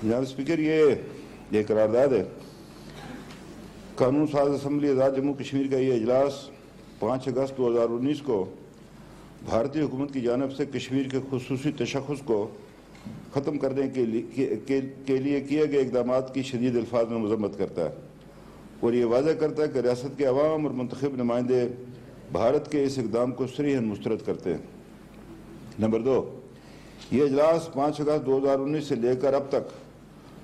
جناب اسپیکر، یہ قرارداد ہے قانون ساز اسمبلی آزاد جموں کشمیر کا یہ اجلاس 5 اگست 2019 کو بھارتی حکومت کی جانب سے کشمیر کے خصوصی تشخص کو ختم کرنے کے لیے کیے گئے اقدامات کی شدید الفاظ میں مذمت کرتا ہے اور یہ واضح کرتا ہے کہ ریاست کے عوام اور منتخب نمائندے بھارت کے اس اقدام کو صریحاً مسترد کرتے ہیں۔ نمبر 2، یہ اجلاس 5 اگست 2019 سے لے کر اب تک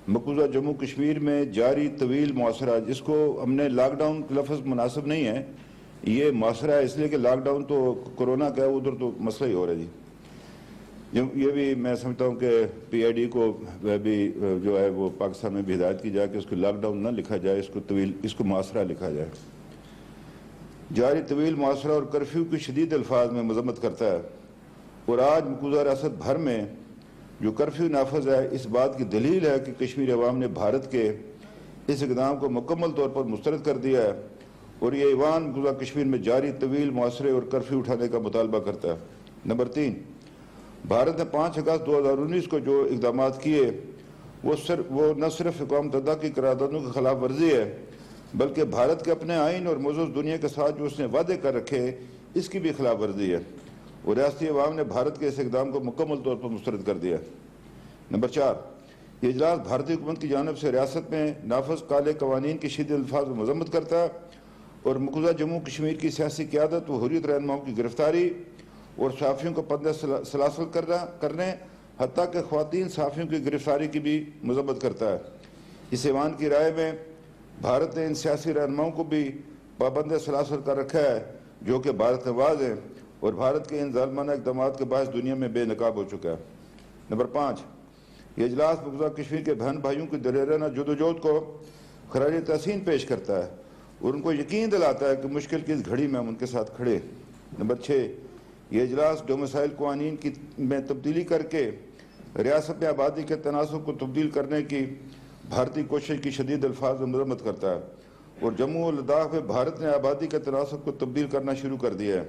مقبوضہ جموں کشمیر میں جاری طویل معاصرہ، جس کو ہم نے لاک ڈاؤن کا لفظ مناسب نہیں ہے، یہ معاصرہ ہے اس لیے کہ لاک ڈاؤن تو کورونا کا ہے، ادھر تو مسئلہ ہی ہو رہا ہے جی۔ یہ بھی میں سمجھتا ہوں کہ پی آئی ڈی کو بھی جو ہے وہ پاکستان میں بھی ہدایت کی جائے کہ اس کو لاک ڈاؤن نہ لکھا جائے، اس کو معاصرہ لکھا جائے۔ جاری طویل معاصرہ اور کرفیو کی شدید الفاظ میں مذمت کرتا ہے اور آج مقبوضہ ریاست بھر میں جو کرفیو نافذ ہے، اس بات کی دلیل ہے کہ کشمیر عوام نے بھارت کے اس اقدام کو مکمل طور پر مسترد کر دیا ہے اور یہ ایوان مقبوضہ کشمیر میں جاری طویل معاصرے اور کرفیو اٹھانے کا مطالبہ کرتا ہے۔ نمبر 3، بھارت نے 5 اگست 2019 کو جو اقدامات کیے وہ نہ صرف اقوام متحدہ کی قراردادوں کی خلاف ورزی ہے بلکہ بھارت کے اپنے آئین اور معزز دنیا کے ساتھ جو اس نے وعدے کر رکھے اس کی بھی خلاف ورزی ہے اور ریاستی عوام نے بھارت کے اس اقدام کو مکمل طور پر مسترد کر دیا۔ نمبر 4، یہ اجلاس بھارتی حکومت کی جانب سے ریاست میں نافذ کالے قوانین کی شدید الفاظ میں مذمت کرتا ہے اور مقبوضہ جموں کشمیر کی سیاسی قیادت و حریت رہنماؤں کی گرفتاری اور صحافیوں کو پردہ سلاسل کرنے حتیٰ کہ خواتین صحافیوں کی گرفتاری کی بھی مذمت کرتا ہے۔ اس ایوان کی رائے میں بھارت نے ان سیاسی رہنماؤں کو بھی پابند سلاسل کر رکھا ہے جو کہ بھارت نواز ہیں اور بھارت کے ان ظالمانہ اقدامات کے باعث دنیا میں بے نقاب ہو چکا ہے۔ نمبر 5، یہ اجلاس مقبوضہ کشمیر کے بہن بھائیوں کی دلیرانہ جدوجہد کو خراج تحسین پیش کرتا ہے اور ان کو یقین دلاتا ہے کہ مشکل کی اس گھڑی میں ہم ان کے ساتھ کھڑے۔ نمبر 6، یہ اجلاس ڈومیسائل قوانین میں تبدیلی کر کے ریاست میں آبادی کے تناسب کو تبدیل کرنے کی بھارتی کوشش کی شدید الفاظ میں مذمت کرتا ہے اور جموں اور لداخ میں بھارت نے آبادی کے تناسب کو تبدیل کرنا شروع کر دیا ہے۔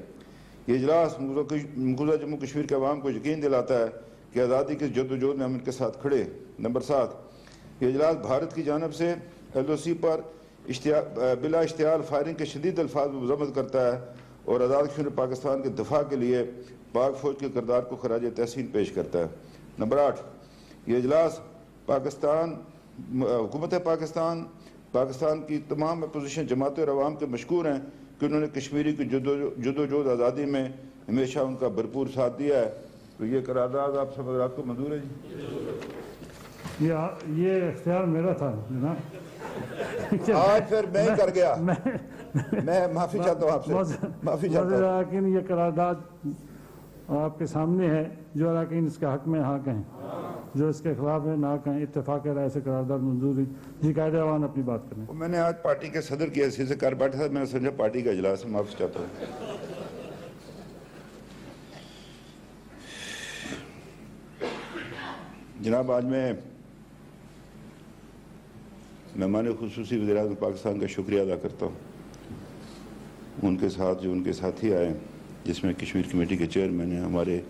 یہ اجلاس مقبوضہ جموں کشمیر کے عوام کو یقین دلاتا ہے کہ آزادی کی جدوجہد میں ہم ان کے ساتھ کھڑے۔ نمبر 7، یہ اجلاس بھارت کی جانب سے ایل او سی پر بلا اشتعال فائرنگ کے شدید الفاظ میں مذمت کرتا ہے اور آزاد کشمیر پاکستان کے دفاع کے لیے پاک فوج کے کردار کو خراج تحسین پیش کرتا ہے۔ نمبر 8، یہ اجلاس حکومت پاکستان کی تمام اپوزیشن جماعتیں اور عوام کے مشکور ہیں کہ انہوں نے کشمیری کی جدوجہد آزادی میں ہمیشہ ان کا بھرپور ساتھ دیا ہے۔ تو یہ قرارداد آپ سب حضرات کو منظور ہے جی؟ یہ اختیار میرا تھا جناب، آج پھر میں ہی کر گیا، میں معافی چاہتا ہوں آپ سے، معافی چاہتا ہوں۔ لیکن یہ قرارداد آپ کے سامنے ہے، جو اراکین اس کے حق میں ہاں کہیں، جو اس کے خلاف ہے نہ کہیں، اتفاق رائے سے قرارداد منظور ہے جی۔ قائد اعوان اپنی بات کریں۔ میں نے آج پارٹی کے صدر کی حیثیت سے کر بیٹھا تھا، میں نے سمجھا پارٹی کا اجلاس ہے، معافی چاہتا ہوں۔ جناب، آج میں مہمان خصوصی وزیر اعظم پاکستان کا شکریہ ادا کرتا ہوں، ان کے ساتھ جو ان کے ساتھی آئے جس میں کشمیر کمیٹی کے چیئرمین ہیں، ہمارے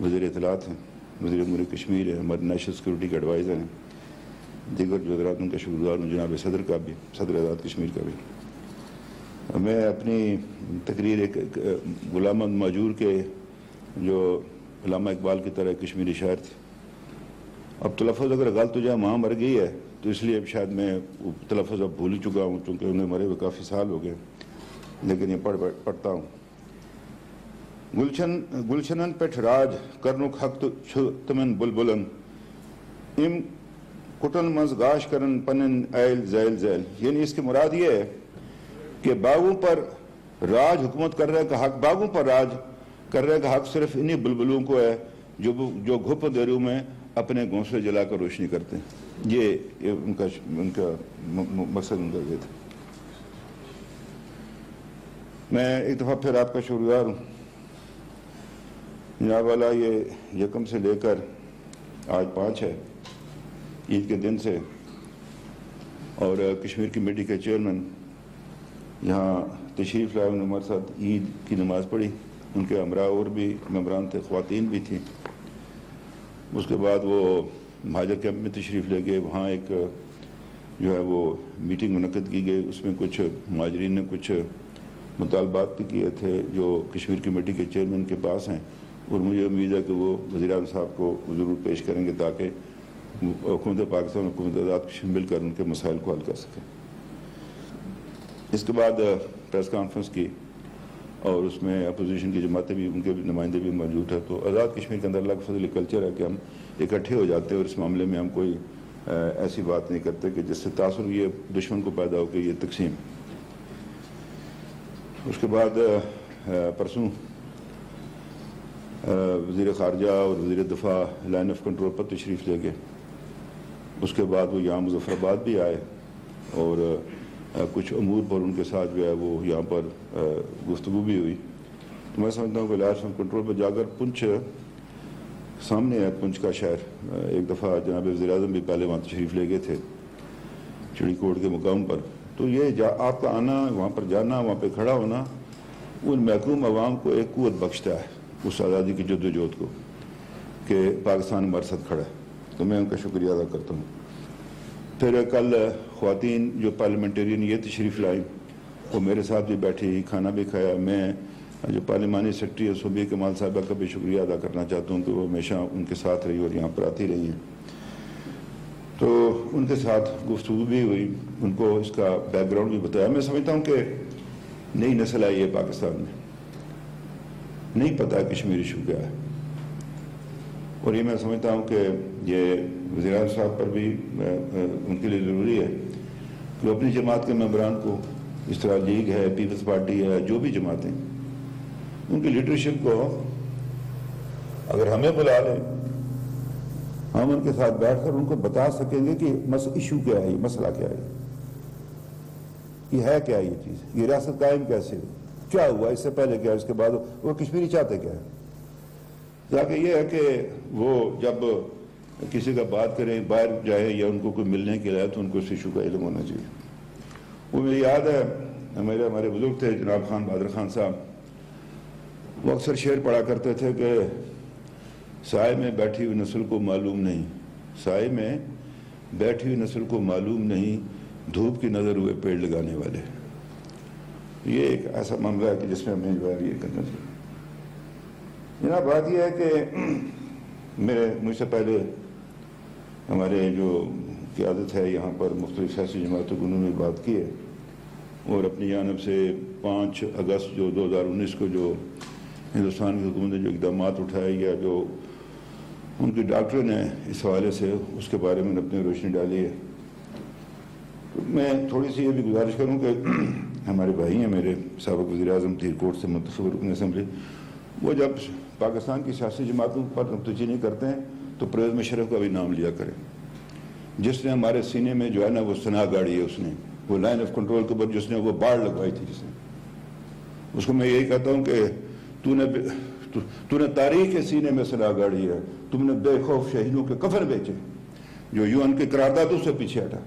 وزیر اطلاعات ہیں، وزیر امور کشمیر ہے، ہمارے نیشنل سیکورٹی کے ایڈوائزر ہیں، دیگر جو حضرات ان کا شکر گزار ہوں، جناب صدر کا بھی، صدر آزاد کشمیر کا بھی۔ میں اپنی تقریر ایک غلام احمد ماجور کے جو علامہ اقبال کی طرح کشمیری شاعر تھے، اب تلفظ اگر غلط ہو جائے ماں مر گئی ہے تو اس لیے شاید میں تلفظ اب بھول چکا ہوں چونکہ انہیں مرے ہوئے کافی سال ہو گئے، لیکن یہ پڑھتا ہوں۔ گلشنن پیٹھ راج کرنک حق تمن بلبلن ام کٹن منز گاش کرن پنن ایل زیل زیل، یعنی اس کی مراد یہ ہے کہ باغوں پر راج حکومت کر رہے کا حق، باغوں پر راج کر رہے کا حق صرف انہی بلبلوں کو ہے جو گھپ دیروں میں اپنے گھونسلے جلا کر روشنی کرتے ہیں۔ یہ ان کا مقصد ان کا یہ تھا۔ میں ایک دفعہ پھر آپ کا شکر گزار ہوں جناب والا، یہ یکم سے لے کر آج 5 ہے، عید کے دن سے، اور کشمیر کمیٹی کے چیئرمین یہاں تشریف لائے، انہوں نے ہمارے ساتھ عید کی نماز پڑھی، ان کے ہمراہ اور بھی ممبران تھے، خواتین بھی تھیں، اس کے بعد وہ مہاجر کیمپ میں تشریف لے گئے. وہاں ایک جو ہے وہ میٹنگ منعقد کی گئی. اس میں کچھ مہاجرین نے کچھ مطالبات بھی کیے تھے جو کشمیر کمیٹی کے چیئرمین کے پاس ہیں, اور مجھے امید ہے کہ وہ وزیر اعظم صاحب کو ضرور پیش کریں گے تاکہ حکومت پاکستان اور حکومت آزاد کشمیر مل کر ان کے مسائل کو حل کر سکیں. اس کے بعد پریس کانفرنس کی, اور اس میں اپوزیشن کی جماعتیں بھی, ان کے بھی نمائندے بھی موجود ہیں. تو آزاد کشمیر کے اندر اللہ کا فضل کلچر ہے کہ ہم اکٹھے ہو جاتے ہیں, اور اس معاملے میں ہم کوئی ایسی بات نہیں کرتے کہ جس سے تاثر یہ دشمن کو پیدا ہو کہ یہ تقسیم. اس کے بعد پرسوں وزیر خارجہ اور وزیر دفاع لائن آف کنٹرول پر تشریف لے گئے. اس کے بعد وہ یہاں مظفر آباد بھی آئے, اور کچھ امور پر ان کے ساتھ جو ہے وہ یہاں پر گفتگو بھی ہوئی. تو میں سمجھتا ہوں کہ لائن آف کنٹرول پر جا کر پنچ سامنے ہے, پنچ کا شہر. ایک دفعہ جناب وزیر اعظم بھی پہلے وہاں تشریف لے گئے تھے چڑی کوٹ کے مقام پر. تو یہ آپ کا آنا, وہاں پر جانا, وہاں پہ کھڑا ہونا ان محکوم عوام کو ایک قوت بخشتا ہے اس آزادی کی جدوجہد کو کہ پاکستان ہمارے ساتھ کھڑا ہے. تو میں ان کا شکریہ ادا کرتا ہوں. پھر کل خواتین جو پارلیمنٹرین یہ تشریف لائیں, وہ میرے ساتھ بھی بیٹھی, کھانا بھی کھایا. میں جو پارلیمانی سیکرٹری ہے صوبیہ کمال صاحبہ کا بھی شکریہ ادا کرنا چاہتا ہوں کہ وہ ہمیشہ ان کے ساتھ رہی اور یہاں پر آتی رہی ہیں. تو ان کے ساتھ گفتگو بھی ہوئی, ان کو اس کا بیک گراؤنڈ بھی بتایا. میں سمجھتا ہوں کہ نئی نسل آئی ہے پاکستان میں, نہیں پتہ کشمیر ایشو کیا ہے, اور یہ میں سمجھتا ہوں کہ یہ وزیر اعظم صاحب پر بھی ان کے لیے ضروری ہے کہ اپنی جماعت کے ممبران کو, اس طرح لیگ ہے, پیپلز پارٹی ہے, جو بھی جماعتیں, ان کی لیڈرشپ کو اگر ہمیں بلا لیں, ہم ان کے ساتھ بیٹھ کر ان کو بتا سکیں گے کہ ایشو کیا ہے, یہ مسئلہ کیا ہے, یہ ہے کیا, یہ چیز, یہ ریاست قائم کیسے ہو, کیا ہوا, اس سے پہلے کیا, اس کے بعد وہ کشمیری چاہتے کیا ہے. تاکہ یہ ہے کہ وہ جب کسی کا بات کریں, باہر جائے یا ان کو کوئی ملنے کے لیے, تو ان کو اس ایشو کا علم ہونا چاہیے. وہ مجھے یاد ہے ہمارے بزرگ تھے جناب خان بہادر خان صاحب, وہ اکثر شعر پڑھا کرتے تھے کہ سائے میں بیٹھی ہوئی نسل کو معلوم نہیں, سائے میں بیٹھی ہوئی نسل کو معلوم نہیں, دھوپ کی نظر ہوئے پیڑ لگانے والے. یہ ایک ایسا معاملہ ہے کہ جس میں ہمیں جو ہے یہ کرنا چاہیے. جناب بات یہ ہے کہ مجھ سے پہلے ہمارے جو قیادت ہے یہاں پر مختلف سیاسی جماعتوں کو انہوں نے بات کی ہے, اور اپنی جانب سے 5 اگست جو 2019 کو جو ہندوستان کی حکومت نے جو اقدامات اٹھائے یا جو ان کی ڈاکٹرن ہے اس حوالے سے, اس کے بارے میں اپنی روشنی ڈالی ہے. میں تھوڑی سی یہ بھی گزارش کروں کہ ہمارے بھائی ہیں میرے سابق وزیر اعظم تیر کوٹ سے منتخب رکن اسمبلی, وہ جب پاکستان کی سیاسی جماعتوں پر توجہ نہیں کرتے ہیں تو پرویز مشرف کا بھی نام لیا کریں, جس نے ہمارے سینے میں جو ہے نا وہ سنا گاڑی ہے, اس نے وہ لائن آف کنٹرول کے اوپر جس نے وہ باڑ لگوائی تھی, جس نے, اس کو میں یہی کہتا ہوں کہ تو نے تاریخ کے سینے میں سنا گاڑی ہے, تم نے بے خوف شہیدوں کے کفن بیچے, جو UN کے قراردادوں سے پیچھے ہٹا,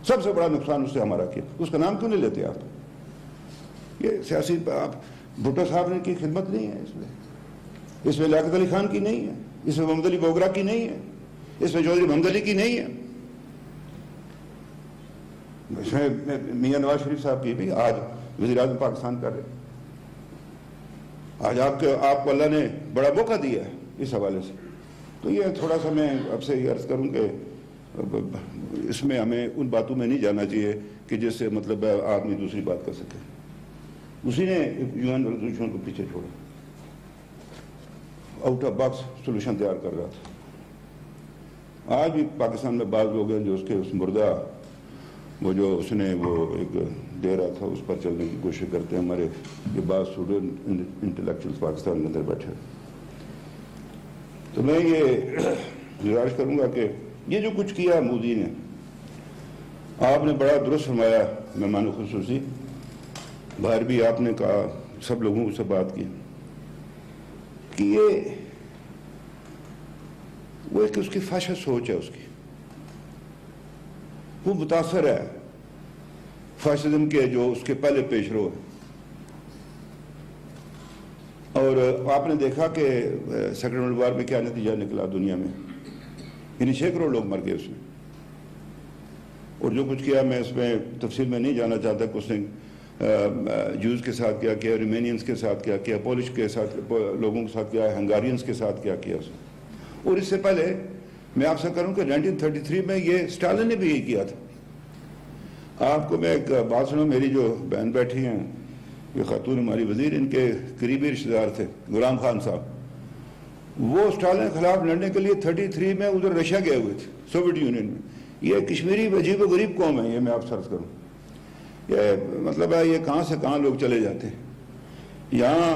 سب سے بڑا نقصان اس سے ہمارا کیا. اس کا نام کیوں نہیں لیتے آپ؟ یہ سیاسی آپ بھٹو صاحب نے کی خدمت نہیں ہے اس میں لیاقت علی خان کی نہیں ہے, اس میں محمد علی بوگرا کی نہیں ہے, اس میں چودھری محمد علی کی نہیں ہے, اس میں میاں نواز شریف صاحب کی بھی آج وزیر اعظم پاکستان کر رہے. آج آپ کو اللہ نے بڑا موقع دیا ہے اس حوالے سے. تو یہ تھوڑا سا میں اب سے یہ عرض کروں کہ اس میں ہمیں ان باتوں میں نہیں جانا چاہیے کہ جس سے مطلب آدمی دوسری بات کر سکے. اسی نے UN ریزولوشن کو پیچھے چھوڑا, آؤٹ آف باکس سولوشن تیار کر رہا تھا. آج بھی پاکستان میں بعض لوگ ہیں جو اس کے اس مردہ وہ جو اس نے وہ ایک دے رہا تھا اس پر چلنے کی کوشش کرتے ہیں. ہمارے یہ بعض اسٹوڈنٹ انٹلیکچوئلس پاکستان کے اندر بیٹھے. تو میں یہ گزارش کروں گا کہ یہ جو کچھ کیا مودی نے, آپ نے بڑا درست فرمایا مہمان خصوصی, باہر بھی آپ نے کہا, سب لوگوں سے بات کی کہ یہ وہ ایک اس کی فحش سوچ ہے, اس کی وہ متاثر ہے فاشزم کے جو اس کے پہلے پیش رو ہے. اور آپ نے دیکھا کہ سیکنڈ ورلڈ وار میں کیا نتیجہ نکلا دنیا میں، یعنی 6 کروڑ لوگ مر گئے اس میں، اور جو کچھ کیا میں اس میں تفصیل میں نہیں جانا چاہتا کہ اس نے جوز کے ساتھ کیا کیا، ریمینینس کے ساتھ کیا کیا، پولش کے ساتھ لوگوں کے ساتھ کیا، ہنگارینس کے ساتھ کیا کیا اس نے۔ اور اس سے پہلے میں آپ سے کروں کہ 1933 میں یہ سٹالن نے بھی یہی کیا تھا۔ آپ کو میں ایک بات سنوں، میری جو بہن بیٹھی ہیں، یہ خاتون ہماری وزیر، ان کے قریبی رشتہ دار تھے غلام خان صاحب، وہ سٹالن کے خلاف لڑنے کے لیے 33 میں ادھر رشیا گئے ہوئے تھے، سوویت یونین میں۔ یہ کشمیری عجیب و غریب قوم ہے، یہ میں آپ سرچ کروں، یہ مطلب ہے یہ کہاں سے کہاں لوگ چلے جاتے ہیں۔ یہاں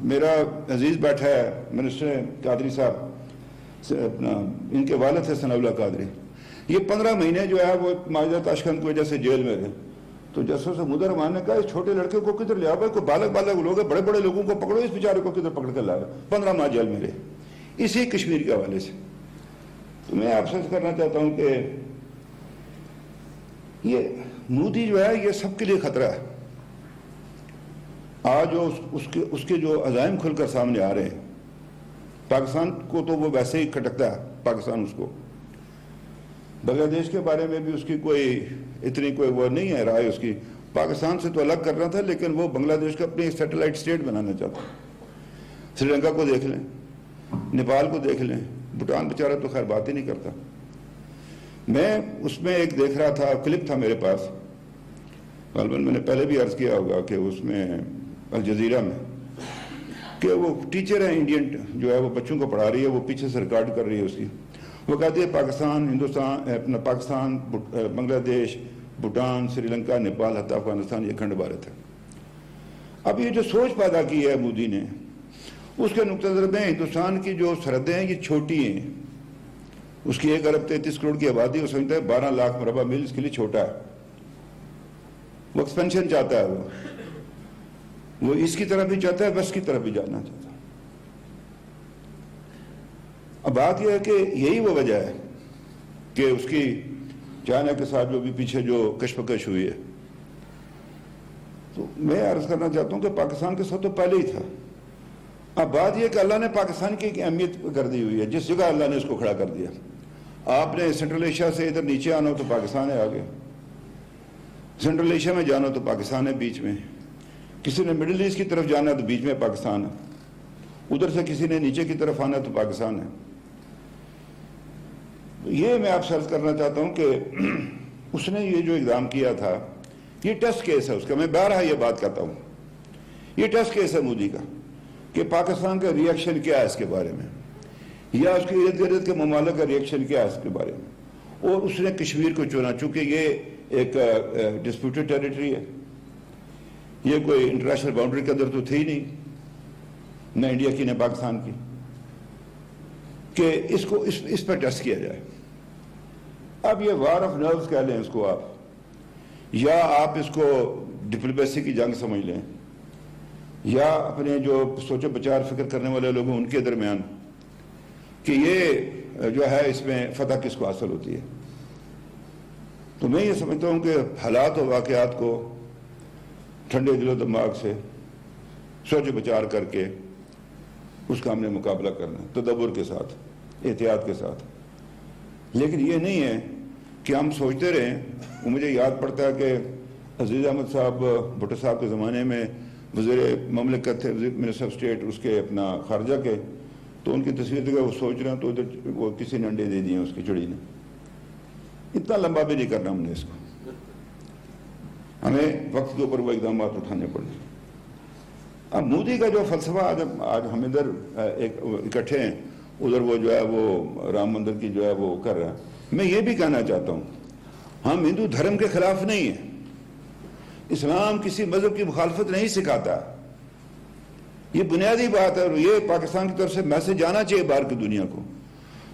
میرا عزیز بیٹھا ہے منسٹر قادری صاحب، اپنا ان کے والد تھے ثناء اللہ قادری، یہ 15 مہینے جو ہے وہ ماجدہ تاشقند کی وجہ سے جیل میں رہے۔ تو جسٹس محمود رحمان نے کہا اس چھوٹے لڑکے کو کدھر لیا، بھائی کوئی بالغ لوگ ہیں، بڑے بڑے لوگوں کو پکڑو، اس بیچارے کو کدھر پکڑ کر لایا، 15 ماہ جیل میں رہے اسی کشمیر کے حوالے سے۔ تو میں آپ سے کرنا چاہتا ہوں کہ یہ مودی جو ہے یہ سب کے لیے خطرہ ہے۔ آج اس کے جو عزائم کھل کر سامنے آ رہے ہیں، پاکستان کو تو وہ ویسے ہی کھٹکتا ہے، پاکستان اس کو، بنگلہ دیش کے بارے میں بھی اس کی اتنی کوئی وہ نہیں ہے رائے اس کی، پاکستان سے تو الگ کرنا تھا، لیکن وہ بنگلہ دیش کو اپنی سیٹلائٹ اسٹیٹ بنانا چاہتا ہے۔ سری لنکا کو دیکھ لیں، نیپال کو دیکھ لیں، بھوٹان بیچارہ تو خیر بات ہی نہیں کرتا۔ میں اس میں ایک دیکھ رہا تھا، کلپ تھا میرے پاس، غالباً میں نے پہلے بھی عرض کیا ہوگا کہ اس میں الجزیرہ میں، کہ وہ ٹیچر ہے انڈین جو ہے وہ بچوں کو پڑھا رہی ہے، وہ پیچھے سے ریکارڈ کر رہی ہے اس کی، وہ کہتی ہے پاکستان، ہندوستان، اپنا پاکستان، بنگلہ دیش، بھوٹان، سری لنکا، نیپال، حتی افغانستان، یہ کھنڈ بھارت ہے۔ اب یہ جو سوچ پیدا کی ہے مودی نے، اس کے نقطہ نظر میں ہندوستان کی جو سرحدیں ہیں یہ چھوٹی ہیں، اس کی 1 ارب 33 کروڑ کی آبادی، وہ سمجھتا ہے 12 لاکھ مربع میل اس کے لیے چھوٹا ہے، وہ ایکسپینشن چاہتا ہے، وہ اس کی طرف بھی چاہتا ہے، ویسٹ کی طرف بھی جانا چاہتا ہے۔ اب بات یہ ہے کہ یہی وہ وجہ ہے کہ اس کی چائنا کے ساتھ جو بھی پیچھے جو کشمکش ہوئی ہے۔ تو میں عرض کرنا چاہتا ہوں کہ پاکستان کے ساتھ تو پہلے ہی تھا۔ اب بات یہ کہ اللہ نے پاکستان کی ایک اہمیت کر دی ہوئی ہے، جس جگہ اللہ نے اس کو کھڑا کر دیا۔ آپ نے سینٹرل ایشیا سے ادھر نیچے آنا ہو تو پاکستان ہے آگے، سینٹرل ایشیا میں جانا ہو تو پاکستان ہے بیچ میں، کسی نے مڈل ایسٹ کی طرف جانا ہے تو بیچ میں پاکستان ہے، ادھر سے کسی نے نیچے کی طرف آنا ہے تو پاکستان ہے۔ یہ میں آپ سے عرض کرنا چاہتا ہوں کہ اس نے یہ جو اقدام کیا تھا یہ ٹیسٹ کیس ہے اس کا، میں بارہا یہ بات کرتا ہوں، یہ ٹیسٹ کیس ہے مودی کا کہ پاکستان کا ری ایکشن کیا ہے اس کے بارے میں، یا اس کے ارد گرد کے ممالک کا ری ایکشن کیا ہے اس کے بارے میں۔ اور اس نے کشمیر کو چنا، چونکہ یہ ایک ڈسپیوٹڈ ٹیریٹری ہے، یہ کوئی انٹرنیشنل باؤنڈری کے اندر تو تھی نہیں، نہ انڈیا کی نہ پاکستان کی، کہ اس کو اس پر ٹیسٹ کیا جائے۔ اب یہ وار آف نروز کہہ لیں اس کو آپ، یا آپ اس کو ڈپلومیسی کی جنگ سمجھ لیں، یا اپنے جو سوچ بچار فکر کرنے والے لوگ ہیں ان کے درمیان، کہ یہ جو ہے اس میں فتح کس کو حاصل ہوتی ہے۔ تو میں یہ سمجھتا ہوں کہ حالات و واقعات کو ٹھنڈے دل و دماغ سے سوچ بچار کر کے اس کا ہم نے مقابلہ کرنا ہے، تدبر کے ساتھ، احتیاط کے ساتھ۔ لیکن یہ نہیں ہے کہ ہم سوچتے رہیں۔ وہ مجھے یاد پڑتا ہے کہ عزیز احمد صاحب بھٹو صاحب کے زمانے میں وزیر مملکت تھے، منسٹر آف اسٹیٹ اس کے اپنا خارجہ کے، تو ان کی تصویر دیکھا وہ سوچ رہے ہیں تو ادھر وہ کسی نے انڈے دے دیے اس کی چڑی نے۔ اتنا لمبا بھی نہیں کرنا ہم نے اس کو، ہمیں وقت کے اوپر وہ اقدامات اٹھانے پڑیں۔ اب مودی کا جو فلسفہ آج ہم ادھر اکٹھے ہیں، ادھر وہ جو ہے وہ رام مندر کی جو ہے وہ کر رہا ہے۔ میں یہ بھی کہنا چاہتا ہوں ہم ہندو دھرم کے خلاف نہیں ہیں، اسلام کسی مذہب کی مخالفت نہیں سکھاتا، یہ بنیادی بات ہے، اور یہ پاکستان کی طرف سے میسج آنا چاہیے باہر کی دنیا کو۔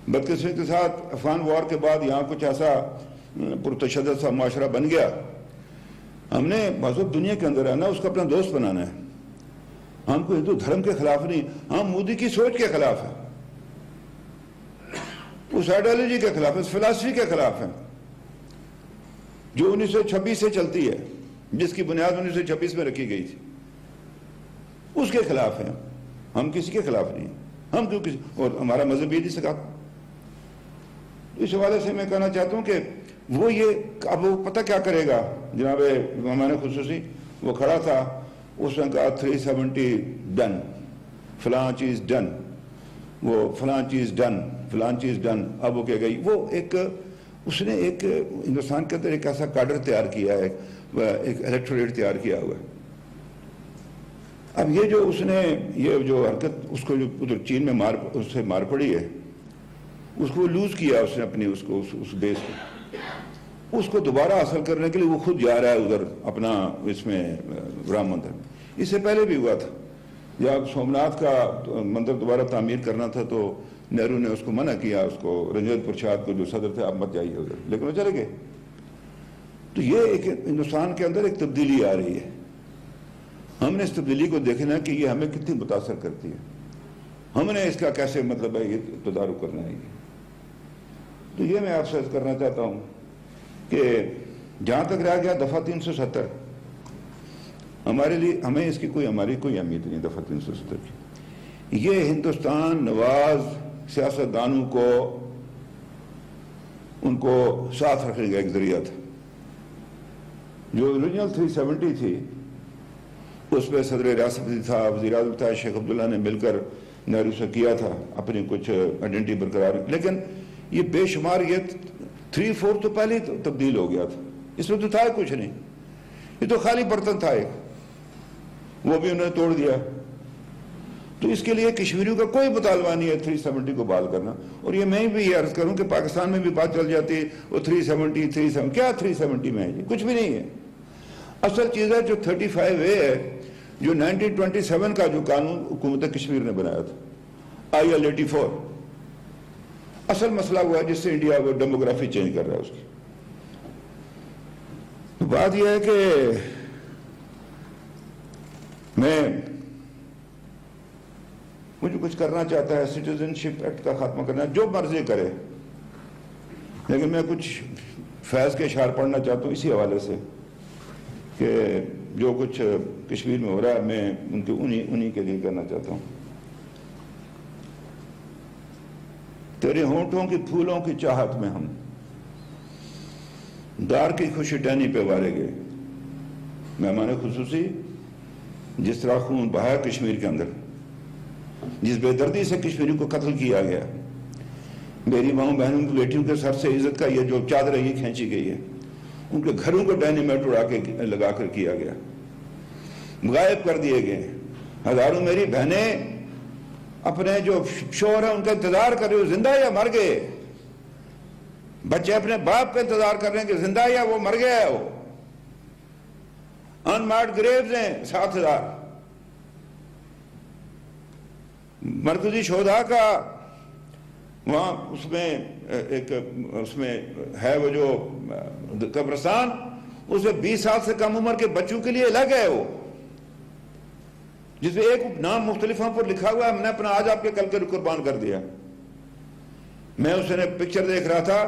بدقسمتی کے ساتھ افغان وار کے بعد یہاں کچھ ایسا پرتشدد سا معاشرہ بن گیا، ہم نے مذہب دنیا کے اندر رہنا، اس کو اپنا دوست بنانا ہے۔ ہم کو ہندو دھرم کے خلاف نہیں، ہم مودی کی سوچ کے خلاف ہیں، اس آئیڈیالوجی کے خلاف ہے، اس فلسفی کے خلاف ہیں جو 1926 سے چلتی ہے، جس کی بنیاد 1926 میں رکھی گئی تھی، اس کے خلاف ہیں۔ ہم کسی کے خلاف نہیں، ہم کیوں کسی، اور ہمارا مذہب یہ نہیں سکھاتا۔ اس حوالے سے میں کہنا چاہتا ہوں کہ وہ یہ اب وہ پتہ کیا کرے گا۔ جناب مہمان خصوصی وہ کھڑا تھا، اس نے کہا 370 ڈن، فلاں چیز ڈن، وہ فلاں چیز ڈن، فلاں چیز ڈن۔ اب وہ کہہ گئی، وہ ایک اس نے ایک ہندوستان کے اندر ایک ایسا کاڈر تیار کیا ہے، ایک الیکٹوریٹ تیار کیا ہوا ہے۔ اب یہ جو اس نے یہ جو حرکت اس کو جو ادھر چین میں اس سے مار پڑی ہے، اس کو لوز کیا اس نے اپنی اس کو اس بیس کو، اس کو دوبارہ حاصل کرنے کے لیے وہ خود جا رہا ہے ادھر اپنا اس میں رام مندر میں۔ اس سے پہلے بھی ہوا تھا جب سومناتھ کا مندر دوبارہ تعمیر کرنا تھا تو نہرو نے اس کو منع کیا، اس کو رنجیت پرساد کو جو صدر تھے، آپ مت جائیے ادھر، لیکن وہ چلے گئے۔ تو یہ ایک ہندوستان کے اندر ایک تبدیلی آ رہی ہے، ہم نے اس تبدیلی کو دیکھنا کہ یہ ہمیں کتنی متاثر کرتی ہے، ہم نے اس کا کیسے مطلب ہے یہ تدارک کرنا ہے۔ تو یہ میں آپ سے عرض کرنا چاہتا ہوں کہ جہاں تک رہ گیا دفعہ 370، ہمارے لیے ہمیں اس کی ہماری کوئی اہمیت نہیں دفعہ 370 کی۔ یہ ہندوستان نواز سیاستدانوں کو ان کو ساتھ رکھنے کا ایک ذریعہ تھا۔ جو اوریجنل 370 تھی اس میں صدر ریاست تھا، وزیر اعظم تھا، شیخ عبداللہ نے مل کر نہرو سے کیا تھا اپنی کچھ آئیڈینٹی برقرار، لیکن یہ بے شمار یہ 3-4 تو پہلے ہی تبدیل ہو گیا تھا، اس میں تو تھا کچھ نہیں، یہ تو خالی برتن تھا ایک، وہ بھی انہوں نے توڑ دیا۔ تو اس کے لیے کشمیریوں کا کوئی مطالبہ نہیں ہے 370 کو بحال کرنا، اور یہ میں بھی یہ عرض کروں کہ پاکستان میں بھی بات چل جاتی ہے وہ 370 کیا 370 میں ہے، یہ کچھ بھی نہیں ہے۔ اصل چیز ہے جو 35A ہے، جو 1927 کا جو قانون حکومت کشمیر نے بنایا تھا، IL 84، اصل مسئلہ ہوا ہے جس سے انڈیا وہ ڈیموگرافی چینج کر رہا ہے اس کی۔ تو بات یہ ہے کہ مجھے کچھ کرنا چاہتا ہے، سٹیزن شپ ایکٹ کا خاتمہ کرنا، جو مرضی کرے، لیکن میں کچھ فیض کے اشعار پڑھنا چاہتا ہوں اسی حوالے سے کہ جو کچھ کشمیر میں ہو رہا ہے میں ان کے انہی کے لیے کرنا چاہتا ہوں۔ تیرے ہونٹوں کی پھولوں کی چاہت میں ہم دار کی خوشی ٹہنی پہ وارے گئے۔ مہمان خصوصی، جس طرح خون بہایا کشمیر کے اندر، جس بے دردی سے کشمیریوں کو قتل کیا گیا، میری ماؤں بہنوں کی بیٹیوں کے سر سے عزت کا یہ جو چادر ہے یہ کھینچی گئی ہے، ان کے گھروں کو ڈائنیمائٹ اڑا کے لگا کر کیا گیا، غائب کر دیے گئے۔ ہزاروں میری بہنیں اپنے جو شوہر ہیں ان کا انتظار کر رہے ہو، زندہ یا مر گئے۔ بچے اپنے باپ کا انتظار کر رہے ہیں کہ زندہ یا وہ مر گیا ہے۔ وہ انمارکڈ گریوز ہیں 7,000۔ مرکزی شہداء کا وہاں اس میں ہے وہ جو قبرستان، اس میں 20 سال سے کم عمر کے بچوں کے لیے الگ ہے وہ، جس میں ایک نام مختلف پر لکھا ہوا ہے، ہم نے اپنا آج آپ کے کل کے قربان کر دیا۔ میں اس نے پکچر دیکھ رہا تھا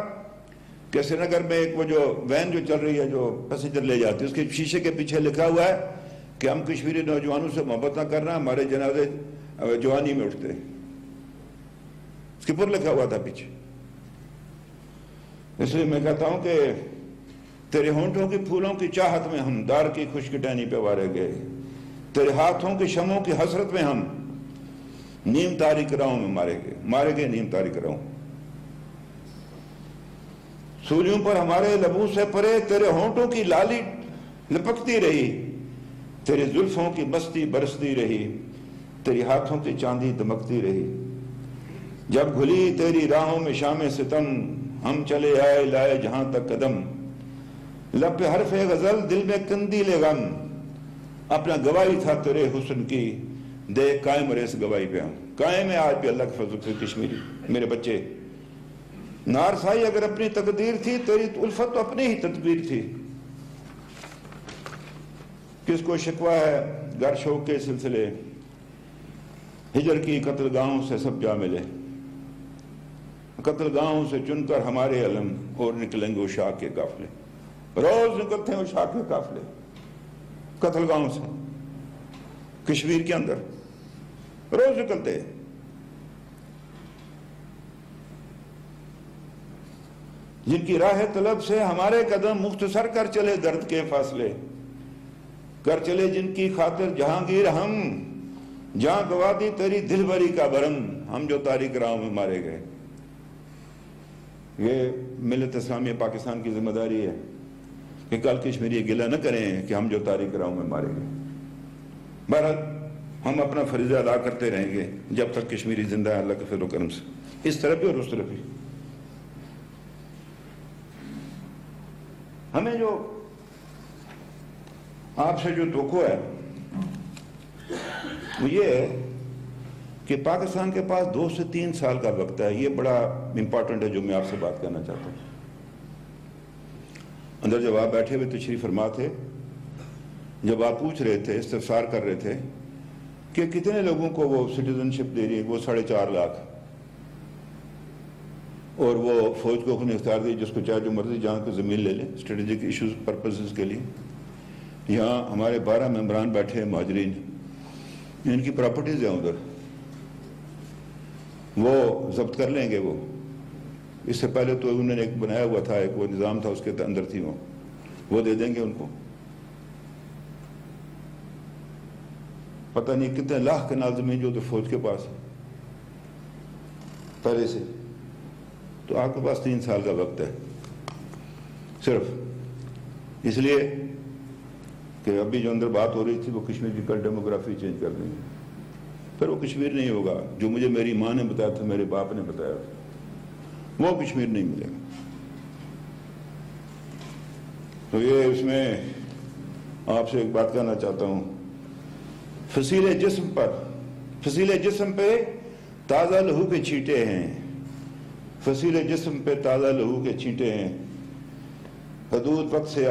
کہ سری نگر میں ایک وہ جو وین جو چل رہی ہے جو پیسنجر لے جاتی ہے، اس کے شیشے کے پیچھے لکھا ہوا ہے کہ ہم کشمیری نوجوانوں سے محبت نہ کرنا، ہمارے جنازے جوانی میں اٹھتے، اس کے پر لکھا ہوا تھا پیچھے۔ اس لیے میں کہتا ہوں کہ تیرے ہونٹوں کی پھولوں کی چاہت میں ہم دار کی خشک ٹہنی پہ وارے گئے، تیرے ہاتھوں کی شمعوں کی حسرت میں ہم نیم تاریک راہوں میں مارے گئے نیم تاریک راہوں۔ سولیوں پر ہمارے لبوں سے پرے تیرے ہونٹوں کی لالی لپکتی رہی، تیرے زلفوں کی مستی برستی رہی، تیری ہاتھوں کی چاندی دمکتی رہی۔ جب گھلی تیری راہوں میں شام ستم، ہم چلے آئے لائے جہاں تک قدم، لب پہ حرف غزل دل میں قندیل غم، اپنا گواہی تھا تیرے حسن کی، دیکھ قائم رہے اس گواہی پہ ہم قائم ہے آج بھی اللہ کے فضل سے کشمیری میرے بچے۔ نارسائی اگر اپنی تقدیر تھی، تیری الفت تو اپنی ہی تدبیر تھی۔ کس کو شکوہ ہے گر شوق کے سلسلے، ہجر کی قتل گاہوں سے سب جا ملے، قتل گاہوں سے چن کر ہمارے علم اور نکلیں گے وہ شاہ کے قافلے، روز نکلتے ہیں وہ شاہ کے قافلے قتل گاہوں سے کشمیر کے اندر، روز نکلتے. جن کی راہ طلب سے ہمارے قدم مختصر کر چلے درد کے فاصلے، کر چلے جن کی خاطر جہانگیر ہم، جہاں گوا دی تیری دل بری کا برم، ہم جو تاریک راہوں میں مارے گئے. یہ ملت اسلامیہ پاکستان کی ذمہ داری ہے کہ کل کشمیری گلہ نہ کریں کہ ہم جو تاریک راہوں میں مارے گئے. بہرحال ہم اپنا فریضہ ادا کرتے رہیں گے جب تک کشمیری زندہ ہے اللہ کے فضل و کرم سے، اس طرف بھی اور اس طرف بھی. ہمیں جو آپ سے جو توقع ہے وہ یہ ہے کہ پاکستان کے پاس 2 سے 3 سال کا وقت ہے. یہ بڑا امپورٹنٹ ہے جو میں آپ سے بات کرنا چاہتا ہوں. اندر جب آپ بیٹھے ہوئے تشریف فرما تھے، جب آپ پوچھ رہے تھے، استفسار کر رہے تھے کہ کتنے لوگوں کو وہ سٹیزن شپ دے رہی ہے، وہ 4.5 لاکھ، اور وہ فوج کو خود اختیار دی جس کو چاہے جو مرضی جہاں کو زمین لے لیں اسٹریٹجک ایشوز پرپسز کے لیے. یہاں ہمارے 12 ممبران بیٹھے ہیں مہاجرین، ان کی پراپرٹیز ہیں ادھر، وہ ضبط کر لیں گے. اس سے پہلے تو انہوں نے ایک بنایا ہوا تھا، ایک وہ نظام تھا، اس کے اندر تھی وہ دے دیں گے ان کو. پتہ نہیں کتنے لاکھ کنال زمین جو تو فوج کے پاس ہے پہلے سے. تو آپ کے پاس 3 سال کا وقت ہے صرف، اس لیے کہ ابھی جو اندر بات ہو رہی تھی وہ کشمیر کی کل ڈیموگرافی چینج کر دیں گے. پھر وہ کشمیر نہیں ہوگا جو مجھے میری ماں نے بتایا تھا، میرے باپ نے بتایا تھا، وہ کشمیر نہیں ملے گا. تو یہ اس میں آپ سے ایک بات کہنا چاہتا ہوں، فصیل جسم پہ تازہ لہو کے چھینٹے ہیں، فصیل جسم پہ تازہ لہو کے چھینٹے ہیں. حدود وقت سے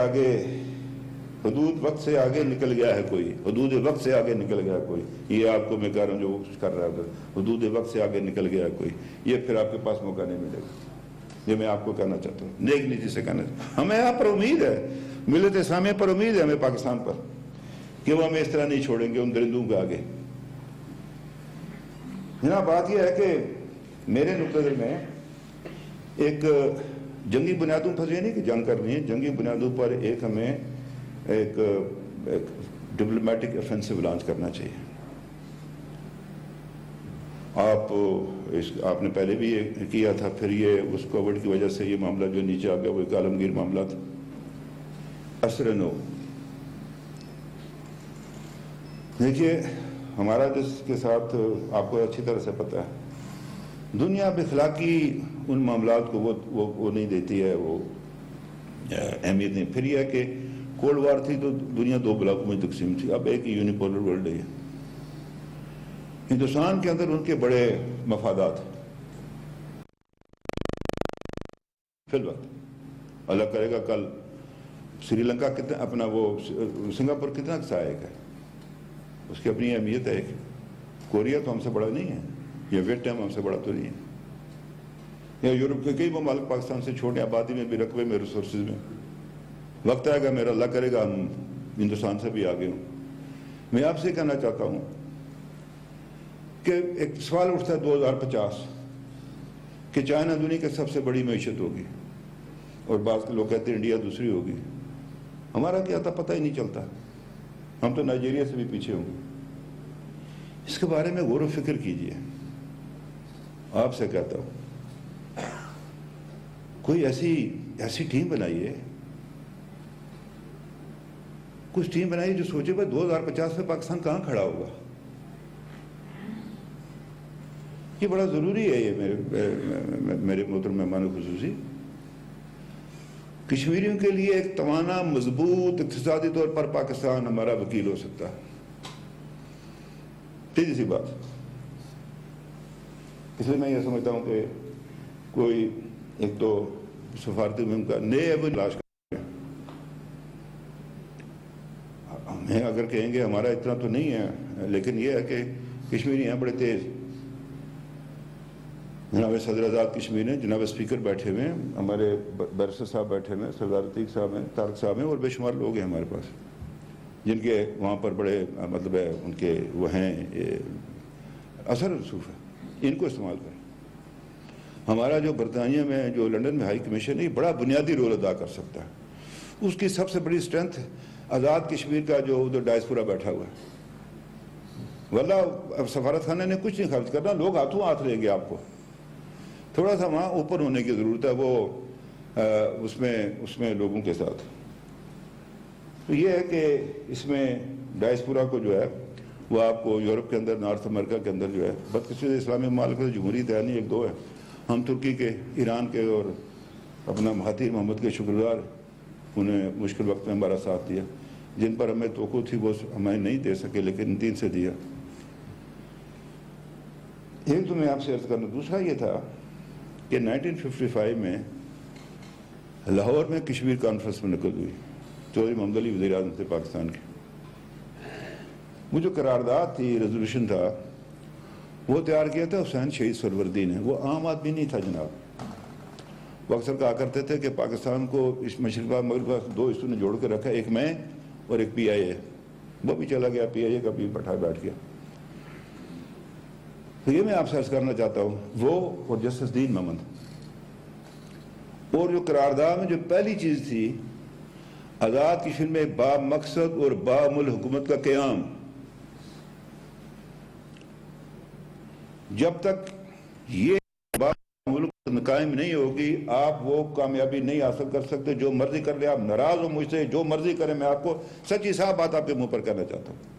آگے نکل گیا ہے کوئی، حدود وقت سے آگے نکل گیا کوئی. یہ آپ کو میں کہہ رہا ہوں جو وہ کچھ کر رہا ہے، حدود وقت سے آگے نکل گیا کوئی. یہ پھر آپ کے پاس موقع نہیں ملے گا. یہ میں آپ کو کہنا چاہتا ہوں، نیک نیتی سے کہنا چاہتا ہوں. ہمیں آپ پر امید ہے، ملت اسلامیہ پر امید ہے، ہمیں پاکستان پر، کہ وہ ہمیں اس طرح نہیں چھوڑیں گے ان درندوں کے آگے. جناب بات یہ ہے کہ میرے نقطہ نظر میں ایک جنگی بنیادوں پر، یہ نہیں کہ جنگ کرنی ہے، جنگی بنیادوں پر ایک ہمیں ایک ڈپلومیٹک افینسو لانچ کرنا چاہیے. آپ نے پہلے بھی یہ کیا تھا، پھر یہ اس کووڈ کی وجہ سے یہ معاملہ جو نیچے آ گیا وہ ایک عالمگیر معاملہ تھا. اثر نو دیکھیے، ہمارا جس کے ساتھ آپ کو اچھی طرح سے پتہ ہے، دنیا بخلاقی ان معاملات کو وہ نہیں دیتی ہے، وہ اہمیت نہیں. پھر یہ ہے کہ کولڈ وار تھی تو دنیا 2 بلاکوں میں تقسیم تھی، اب ایک یونیپولر ورلڈ ہے. ہندوستان کے اندر ان کے بڑے مفادات فی الوقت. اللہ کرے گا کل سری لنکا کتنا اپنا وہ سنگاپور کتنا سہایک ہے، اس کی اپنی اہمیت ہے. کوریا تو ہم سے بڑا نہیں ہے، یا ویٹنام ہم سے بڑا تو نہیں ہے، یا یورپ کے کئی ممالک پاکستان سے چھوٹے آبادی میں بھی، رقبے میں، ریسورسز میں. وقت آئے گا میرا اللہ کرے گا ہم ہندوستان سے بھی آگے ہوں. میں آپ سے کہنا چاہتا ہوں کہ ایک سوال اٹھتا ہے 2050 کہ چائنا دنیا کی سب سے بڑی معیشت ہوگی، اور بعض لوگ کہتے ہیں انڈیا دوسری ہوگی. ہمارا کیا تھا پتہ ہی نہیں چلتا، ہم تو نائجیریا سے بھی پیچھے ہوں گے. اس کے بارے میں غور و فکر کیجئے. آپ سے کہتا ہوں کوئی ایسی ٹیم بنائیے، کچھ ٹیم بنائیے جو سوچے بھائی 2050 میں پاکستان کہاں کھڑا ہوگا. یہ بڑا ضروری ہے. یہ میرے محترم مہمان خصوصی، کشمیریوں کے لیے ایک توانا، مضبوط اقتصادی طور پر پاکستان ہمارا وکیل ہو سکتا ہے. سیدھی سی بات. اس لیے میں یہ سمجھتا ہوں کہ کوئی ایک تو سفارتی مہم کا نئے تلاش کریں. ہمیں اگر کہیں گے ہمارا اتنا تو نہیں ہے، لیکن یہ ہے کہ کشمیری ہیں بڑے تیز. جناب صدر آزاد کشمیر ہیں، جناب اسپیکر بیٹھے ہوئے ہیں، ہمارے بیرسٹر صاحب بیٹھے ہوئے ہیں، سردار عتیق صاحب ہیں، طارق صاحب ہیں، اور بے شمار لوگ ہیں ہمارے پاس جن کے وہاں پر بڑے مطلب ہے ان کے وہ ہیں اثر رسوخ ہے، ان کو استعمال کریں۔ ہمارا جو برطانیہ میں جو لنڈن میں ہائی کمیشن ہے، یہ بڑا بنیادی رول ادا کر سکتا ہے۔ اس کی سب سے بڑی اسٹرینتھ آزاد کشمیر کا جو ادھر ڈائسپورا بیٹھا ہوا ہے۔ واللہ اب سفارت خانے نے کچھ نہیں خرچ کرنا، لوگ ہاتھوں ہاتھ لیں گے آپ کو۔ تھوڑا سا وہاں اوپن ہونے کی ضرورت ہے، وہ اس میں لوگوں کے ساتھ۔ تو یہ ہے کہ اس میں ڈائسپورا کو جو ہے وہ آپ کو یورپ کے اندر، نارتھ امریکہ کے اندر جو ہے، بدقسمتی اسلامی ممالک میں جمہوریت ہے نہیں، ایک دو ہے۔ ہم ترکی کے، ایران کے اور اپنا مہاتیر محمد کے شکر گزار، انہیں مشکل وقت میں ہمارا ساتھ دیا۔ جن پر ہمیں توقع تھی وہ ہمیں نہیں دے سکے، لیکن ان تین سے دیا۔ ایک تو میں آپ سے عرض کرنا، دوسرا یہ تھا کہ 1955 میں لاہور میں کشمیر کانفرنس منعقد ہوئی، چودھری محمد علی وزیر اعظم تھے پاکستان کے۔ وہ جو قرارداد تھی، ریزولوشن تھا، وہ تیار کیا تھا حسین شہید سروردی نے۔ وہ عام آدمی نہیں تھا جناب۔ وہ اکثر کہا کرتے تھے کہ پاکستان کو اس مشرقہ مغرب دو حصوں نے جوڑ کے رکھا، ایک میں اور ایک پی آئی اے۔ وہ بھی چلا گیا، پی آئی اے کا بھی بیٹھ گیا۔ تو یہ میں آپ سے عرض کرنا چاہتا ہوں، وہ اور جسٹس دین محمد، اور جو قرارداد میں جو پہلی چیز تھی، آزاد کشمیر میں با مقصد اور بامل حکومت کا قیام۔ جب تک یہ ملک قائم نہیں ہوگی، آپ وہ کامیابی نہیں حاصل کر سکتے۔ جو مرضی کر لیں، آپ ناراض ہو مجھ سے، جو مرضی کریں، میں آپ کو سچی صاف بات آپ کے منہ پر کہنا چاہتا ہوں۔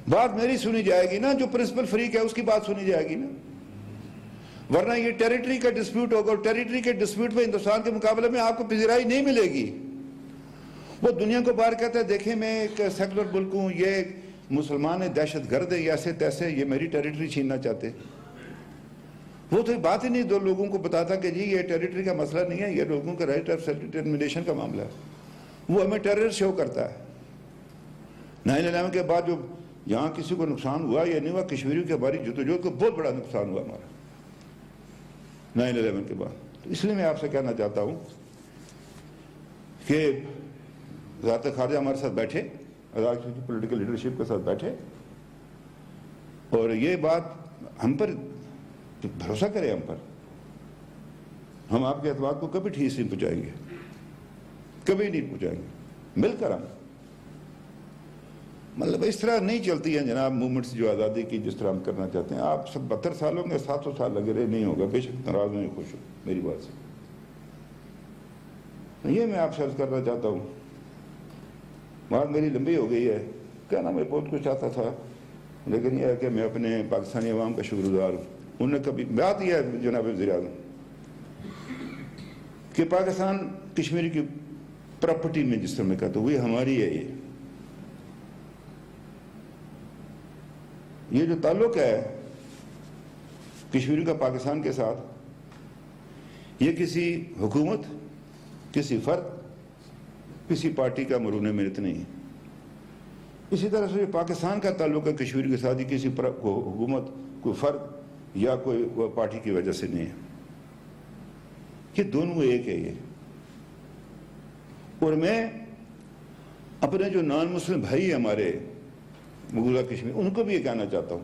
بات میری سنی جائے گی نا، جو پرنسپل فریق ہے اس کی بات سنی جائے گی نا، ورنہ یہ ٹیریٹری کا ڈسپیوٹ ہوگا، اور ٹیریٹری کے ڈسپیوٹ میں ہندوستان کے مقابلے میں آپ کو پذیرائی نہیں ملے گی۔ وہ دنیا کو باہر کہتا ہے، دیکھیں میں ایک سیکولر ملک ہوں، یہ مسلمان ہے، دہشت گرد ہے، ایسے تیسے، یہ میری ٹیریٹری چھیننا چاہتے۔ وہ تو بات ہی نہیں دو لوگوں کو بتاتا کہ جی یہ ٹیریٹری کا مسئلہ نہیں ہے، یہ لوگوں کا رائٹ آف سیلف ڈٹرمنیشن کا معاملہ ہے۔ وہ ہمیں ٹیرر شو کرتا ہے۔ 9/11 کے بعد جو یہاں کسی کو نقصان ہوا یا نہیں ہوا، کشمیریوں کی ہماری جدوجہد کو بہت بڑا نقصان ہوا ہمارا 9/11 کے بعد۔ تو اس لیے میں آپ سے کہنا چاہتا ہوں کہ وزارت خارجہ ہمارے ساتھ بیٹھے، پولیٹیکل لیڈرشپ کے ساتھ بیٹھے، اور یہ بات ہم پر بھروسہ کرے، ہم پر، ہم آپ کے اعتماد کو کبھی ٹھیس نہیں پہنچائیں گے، کبھی نہیں پہنچائیں گے، مل کر ہم۔ مطلب اس طرح نہیں چلتی ہیں جناب موومنٹس جو آزادی کی، جس طرح ہم کرنا چاہتے ہیں۔ آپ 72 سالوں میں 700 سال لگے رہے، نہیں ہوگا۔ بے شک ناراض ہوں، خوش ہوں میری بات سے۔ یہ میں آپ سے عرض کرنا چاہتا ہوں۔ بات میری لمبی ہو گئی ہے، کہنا میں بہت کچھ چاہتا تھا، لیکن یہ ہے کہ میں اپنے پاکستانی عوام کا شکر گزار ہوں۔ انہوں نے کبھی بات یہ ہے جناب وزیر اعظم کہ پاکستان کشمیر کی پراپرٹی میں جس طرح میں کہتا ہوں، یہ ہماری ہے۔ یہ جو تعلق ہے کشمیر کا پاکستان کے ساتھ، یہ کسی حکومت، کسی فرد، کسی پارٹی کا مرہون منت نہیں ہے۔ اسی طرح سے پاکستان کا تعلق ہے کشمیر کے ساتھ، کسی حکومت، کوئی فرد یا کوئی پارٹی کی وجہ سے نہیں ہے۔ یہ دونوں ایک ہے۔ یہ اور میں اپنے جو نان مسلم بھائی ہمارے مقبوضہ کشمیر، ان کو بھی یہ کہنا چاہتا ہوں،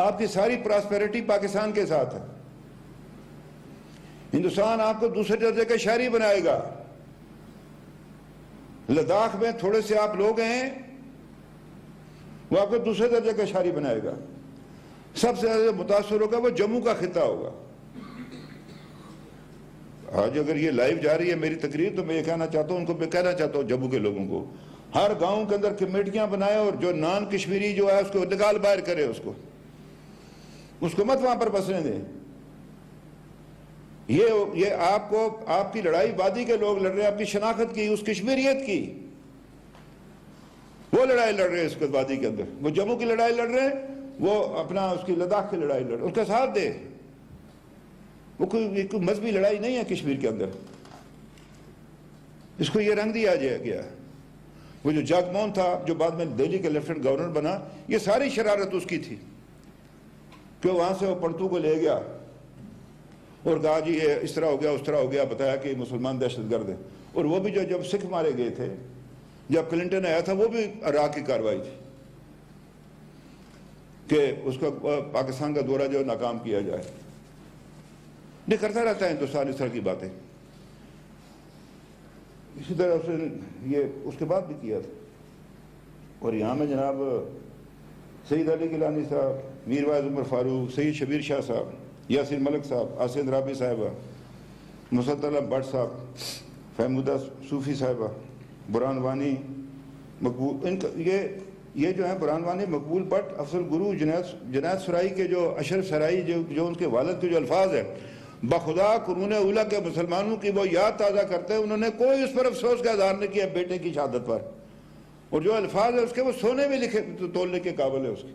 آپ کی ساری پراسپیرٹی پاکستان کے ساتھ ہے۔ ہندوستان آپ کو دوسرے درجے کا شہری بنائے گا۔ لداخ میں تھوڑے سے آپ لوگ ہیں، وہ آپ کو دوسرے درجے کا شہری بنائے گا۔ سب سے زیادہ متاثر ہوگا وہ جموں کا خطہ ہوگا۔ آج اگر یہ لائیو جا رہی ہے میری تقریر، تو میں یہ کہنا چاہتا ہوں، ان کو میں کہنا چاہتا ہوں جموں کے لوگوں کو، ہر گاؤں کے اندر کمیٹیاں بنائے، اور جو نان کشمیری جو ہے اس کو نکال باہر کرے، اس کو مت وہاں پر بسنے دیں۔ یہ آپ کو، آپ کی لڑائی وادی کے لوگ لڑ رہے ہیں، آپ کی شناخت کی، اس کشمیریت کی، وہ لڑائی لڑ رہے ہیں اس کے وادی کے اندر۔ وہ جموں کی لڑائی لڑ رہے ہیں، وہ اپنا اس کی لداخ کی لڑائی لڑ رہے ہیں، اس کا ساتھ دے۔ وہ کوئی مذہبی لڑائی نہیں ہے کشمیر کے اندر، اس کو یہ رنگ دیا گیا۔ وہ جو جگ موہن تھا، جو بعد میں دہلی کے لیفٹنٹ گورنر بنا، یہ ساری شرارت اس کی تھی کہ وہاں سے وہ پڑتو کو لے گیا اور کہا جی یہ اس طرح ہو گیا، اس طرح ہو گیا، بتایا کہ مسلمان دہشت گرد ہیں۔ اور وہ بھی جب سکھ مارے گئے تھے، جب کلنٹن آیا تھا، وہ بھی عراق کی کارروائی تھی کہ اس کا پاکستان کا دورہ جو ناکام کیا جائے. نہیں کرتا رہتا ہے ہندوستان اس طرح کی باتیں. اسی طرح اس نے یہ اس کے بعد بھی کیا تھا. اور یہاں میں جناب سید علی گیلانی صاحب، میر واعظ عمر فاروق، سید شبیر شاہ صاحب، یاسین ملک صاحب، آسین رابی صاحبہ، مسطلہ بٹ صاحب، فہمودہ صوفی صاحبہ، برہان وانی مقبول، ان کا یہ جو ہیں برہان وانی، مقبول بٹ، افضل گرو، جنید سرائی کے جو اشرف سرائی جو ان کے والد کے جو الفاظ ہیں، بخدا قرون اولیٰ کے مسلمانوں کی وہ یاد تازہ کرتے ہیں. انہوں نے کوئی اس پر افسوس کا اظہار نہیں کیا بیٹے کی شہادت پر. اور جو الفاظ ہے اس کے وہ سونے میں لکھے تولنے کے قابل ہے اس کی.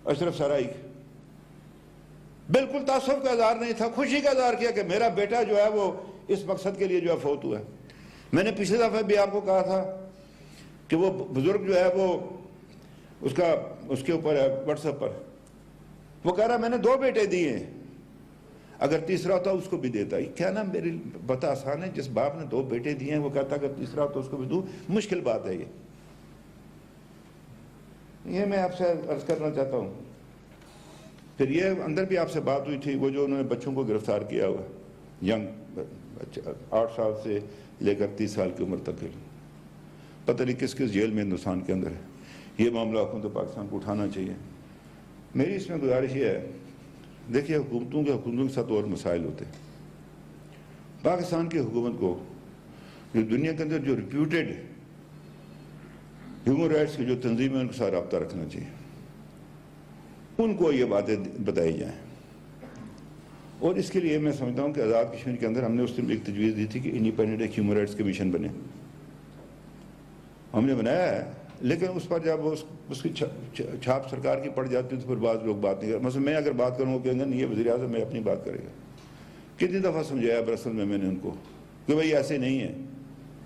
اشرف سرائی کے بالکل تعصب کا اظہار نہیں تھا، خوشی کا اظہار کیا کہ میرا بیٹا جو ہے وہ اس مقصد کے لیے جو ہے فوت ہوا ہے. میں نے پچھلے دفعہ بھی آپ کو کہا تھا کہ وہ بزرگ جو ہے وہ اس کے اوپر ہے واٹس ایپ پر، وہ کہہ رہا میں نے 2 بیٹے دیے ہیں، اگر تیسرا ہوتا اس کو بھی دیتا. کیا نا میری بتا آسان ہے، جس باپ نے 2 بیٹے دیے ہیں وہ کہتا اگر تیسرا ہوتا اس کو بھی دوں، مشکل بات ہے. یہ میں آپ سے عرض کرنا چاہتا ہوں. پھر یہ اندر بھی آپ سے بات ہوئی تھی، وہ جو انہوں نے بچوں کو گرفتار کیا ہوا ینگ 8 سال سے لے کر 30 سال کی عمر تک کے، پتہ نہیں کس جیل میں ہندوستان کے اندر ہے. یہ معاملہ حکومت پاکستان کو اٹھانا چاہیے. میری اس میں گزارش یہ ہے، دیکھیے حکومتوں کے ساتھ اور مسائل ہوتے ہیں. پاکستان کی حکومت کو جو دنیا کے اندر جو ریپیوٹیڈ ہیومن رائٹس کی جو تنظیمیں ان کے ساتھ رابطہ رکھنا چاہیے، ان کو یہ باتیں بتائی جائیں. اور اس کے لیے میں سمجھتا ہوں کہ آزاد کشمیر کے اندر ہم نے اس دن ایک تجویز دی تھی کہ انڈیپینڈنٹ ایک ہیومن رائٹس کمیشن بنے. ہم نے بنایا ہے، لیکن اس پر جب اس کی چھاپ سرکار کی پڑ جاتی ہے تو پھر بعض لوگ بات نہیں کرتے. مثلا میں اگر بات کروں کہ نہیں یہ وزیر اعظم میں اپنی بات کرے گا. کتنی دفعہ سمجھایا برسل میں نے ان کو کہ بھائی ایسے نہیں ہے،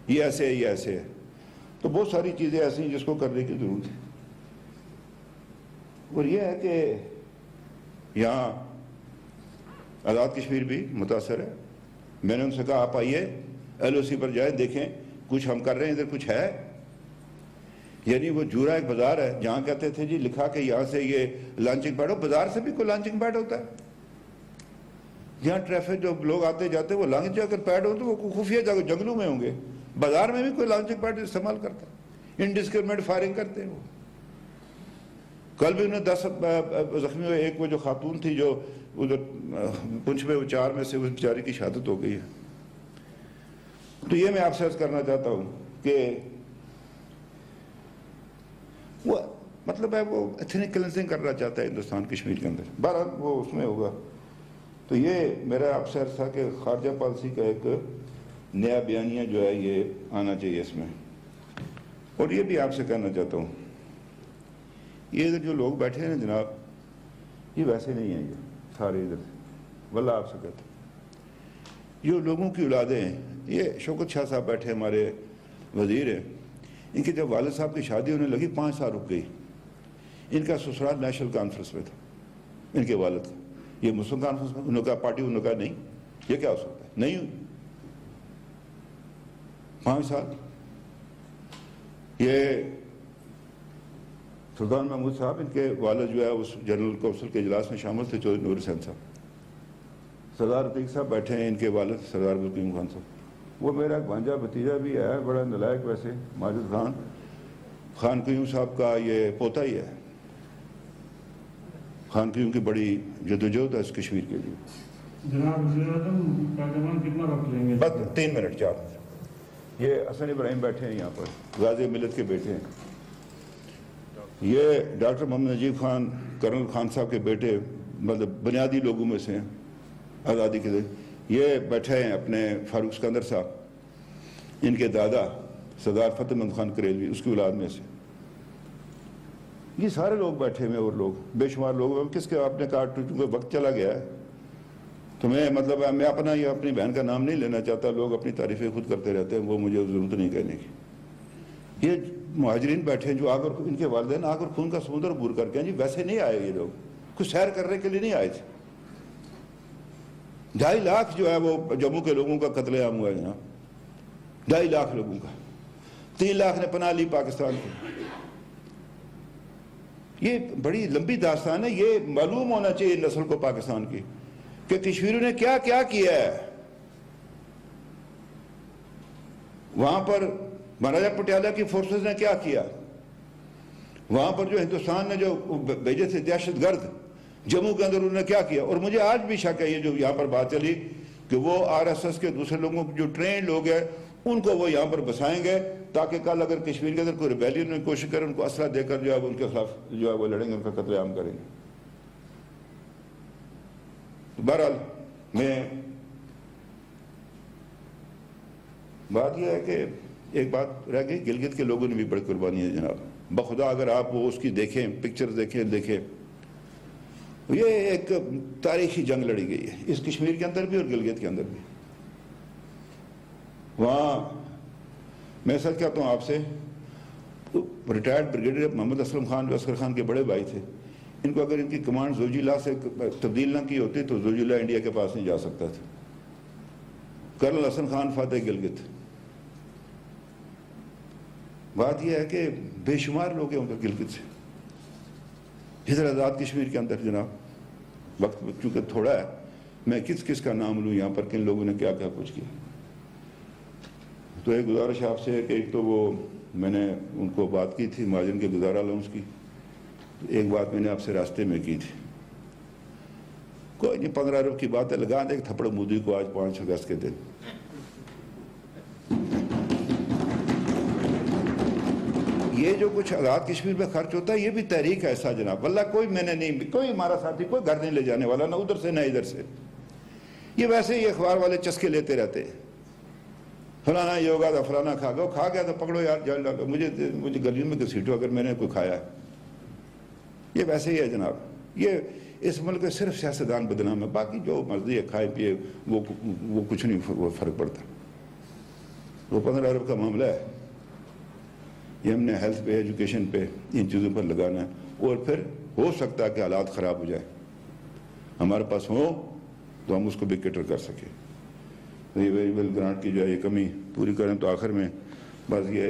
یہ ایسے ہے، یہ ایسے ہے. تو بہت ساری چیزیں ایسی ہیں جس کو کرنے کی ضرورت ہے. اور یہ ہے کہ یہاں آزاد کشمیر بھی متاثر ہے. میں نے ان سے کہا آپ آئیے LOC پر جائیں، دیکھیں کچھ ہم کر رہے ہیں، ادھر کچھ ہے. یعنی وہ جورا ایک بازار ہے جہاں کہتے تھے جی لکھا کہ یہاں سے یہ لانچنگ پیڈ ہو، بازار سے بھی کوئی لانچنگ پیڈ ہوتا ہے. جہاں ٹریفک جو لوگ آتے جاتے وہ لانچ جا کر پیڈ ہو تو وہ خفیہ جنگلوں میں ہوں گے. بازار میں بھی کوئی لانچنگ پیڈ استعمال کرتا ہے، انڈسکرمنٹ فائرنگ کرتے ہیں. وہ کل بھی انہیں 10 زخمی ہوئے. ایک وہ جو خاتون تھی جو ادھر پنچ میں 4 میں سے اس بیچاری کی شہادت ہو گئی ہے. تو یہ میں آپ سے عرض کرنا چاہتا ہوں کہ وہ مطلب ہے وہ ایتھنک کلینزنگ کرنا چاہتا ہے ہندوستان کشمیر کے اندر. بہرحال وہ اس میں ہوگا. تو یہ میرا آپ سے عرض تھا کہ خارجہ پالیسی کا ایک نیا بیانیہ جو ہے یہ آنا چاہیے اس میں. اور یہ بھی آپ سے کہنا چاہتا ہوں، یہ ادھر جو لوگ بیٹھے ہیں نا جناب، یہ ویسے نہیں ہیں، یہ سارے ادھر واللہ آپ سے کہتا ہوں جو لوگوں کی اولادیں ہیں. یہ شوکت شاہ صاحب بیٹھے ہمارے وزیر ہیں، ان کے جب والد صاحب کی شادی ہونے لگی 5 سال رک گئی. ان کا سسرال نیشنل کانفرنس میں تھا ان کے والد کا. یہ مسلم کانفرنس میں انہوں کا پارٹی انہوں کا نہیں، یہ کیا ہو سکتا ہے؟ نہیں ہوئی 5 سال. یہ سلطان محمود صاحب ان کے والد جو ہے اس جنرل کونسل کے اجلاس میں شامل تھے، چودھری نور حسین صاحب. سردار عتیق صاحب بیٹھے ہیں ان کے والد سردار عبدالقیوم خان صاحب. وہ میرا ایک بھانجا بھتیجا بھی ہے، بڑا نالائق ویسے، ماجد خان قیوم صاحب کا یہ پوتا ہی ہے. خان قیوم کی بڑی جدوجہد ہے اس کشمیر کے لیے. جناب وزیر اعظم پارلیمان کتنا وقت لیں گے؟ بس 3 منٹ 4 منٹ. یہ حسن ابراہیم بیٹھے ہیں یہاں پر، غازی ملت کے بیٹے ہیں. یہ ڈاکٹر محمد نجیب خان کرنل خان صاحب کے بیٹے، مطلب بنیادی لوگوں میں سے ہیں آزادی کے لیے. یہ بیٹھے ہیں اپنے فاروق اسکندر صاحب، ان کے دادا سردار فتح مند خان کریلوی، اس کی اولاد میں سے. یہ سارے لوگ بیٹھے ہوئے اور لوگ بے شمار لوگ. کس کے آپ نے کہا چونکہ وقت چلا گیا ہے تو میں مطلب میں اپنا یا اپنی بہن کا نام نہیں لینا چاہتا. لوگ اپنی تعریفیں خود کرتے رہتے ہیں، وہ مجھے ضرورت نہیں کہنے کی. یہ مہاجرین بیٹھے ہیں جو آگ اور ان کے والدین آگ اور خون کا سمندر عبور کر کے ہیں. جی ویسے نہیں آئے یہ لوگ، کچھ سیر کرنے کے لیے نہیں آئے تھے. 2.5 لاکھ جو ہے وہ جموں کے لوگوں کا قتل عام ہوا ہے جناب، 2.5 لاکھ لوگوں کا. 3 لاکھ نے پناہ لی پاکستان کو. یہ بڑی لمبی داستان ہے. یہ معلوم ہونا چاہیے نسل کو پاکستان کی کہ کشمیریوں نے کیا کیا کیا ہے. وہاں پر مہاراجا پٹیالہ کی فورسز نے کیا کیا, وہاں پر جو ہندوستان نے جو بھیجے تھے دہشت گرد جموں کے اندر انہوں نے کیا کیا. اور مجھے آج بھی شک ہے یہ جو یہاں پر بات چلی کہ وہ آر ایس ایس کے دوسرے لوگوں جو ٹرین لوگ ہیں ان کو وہ یہاں پر بسائیں گے تاکہ کل اگر کشمیر کے اندر کوئی ریبیلین کی کوشش کریں ان کو اسلحہ دے کر جو ہے ان کے خلاف جو ہے وہ لڑیں گے, ان کا قتل عام کریں گے. بہرحال میں بات یہ ہے کہ ایک بات رہ گئی, گلگت کے لوگوں نے بھی بڑی قربانی ہے جناب. بخدا اگر آپ وہ اس کی دیکھیں پکچر دیکھیں یہ ایک تاریخی جنگ لڑی گئی ہے اس کشمیر کے اندر بھی اور گلگت کے اندر بھی. وہاں میں سچ کہتا ہوں آپ سے, ریٹائرڈ بریگیڈیئر محمد اسلم خان جو عسکر خان کے بڑے بھائی تھے, ان کو اگر ان کی کمانڈ زوجیلا سے تبدیل نہ کی ہوتی تو زوجیلا انڈیا کے پاس نہیں جا سکتا تھا. کرنل حسن خان فاتح گلگت. بات یہ ہے کہ بے شمار لوگ ہیں ادھر گلگت سے, ادھر آزاد کشمیر کے اندر جناب. وقت چونکہ تھوڑا ہے میں کس کا نام لوں یہاں پر کن لوگوں نے کیا کچھ کیا. تو ایک گزارش آپ سے ہے کہ ایک تو وہ میں نے ان کو بات کی تھی مہاجن کے گزارا لاؤنس کی, ایک بات میں نے آپ سے راستے میں کی تھی. کوئی نہیں 15 ارب کی بات ہے, لگا دے ایک تھپڑ مودی کو آج 5 اگست کے دن. یہ جو کچھ آزاد کشمیر میں خرچ ہوتا ہے یہ بھی تحریک ہے ایسا جناب. واللہ کوئی میں نے نہیں, کوئی ہمارا ساتھی کوئی گھر نہیں لے جانے والا, نہ ادھر سے نہ ادھر سے. یہ ویسے ہی اخبار والے چسکے لیتے رہتے ہیں, فلانا یہ ہوگا تھا فلانا کھا گیا تو پکڑو یار جان ڈالو. مجھے گلیوں میں گھسیٹو اگر میں نے کوئی کھایا ہے. یہ ویسے ہی ہے جناب. یہ اس ملک میں صرف سیاستدان بدنام ہے, باقی جو مرضی ہے کھائے پیے وہ کچھ نہیں فرق پڑتا. وہ 15 ارب کا معاملہ ہے, یہ ہم نے ہیلتھ پہ ایجوکیشن پہ ان چیزوں پر لگانا ہے. اور پھر ہو سکتا ہے کہ حالات خراب ہو جائیں, ہمارے پاس ہوں تو ہم اس کو بھی کیٹر کر سکیں. یہ ویریبل گرانٹ کی جو ہے یہ کمی پوری کریں. تو آخر میں بس یہ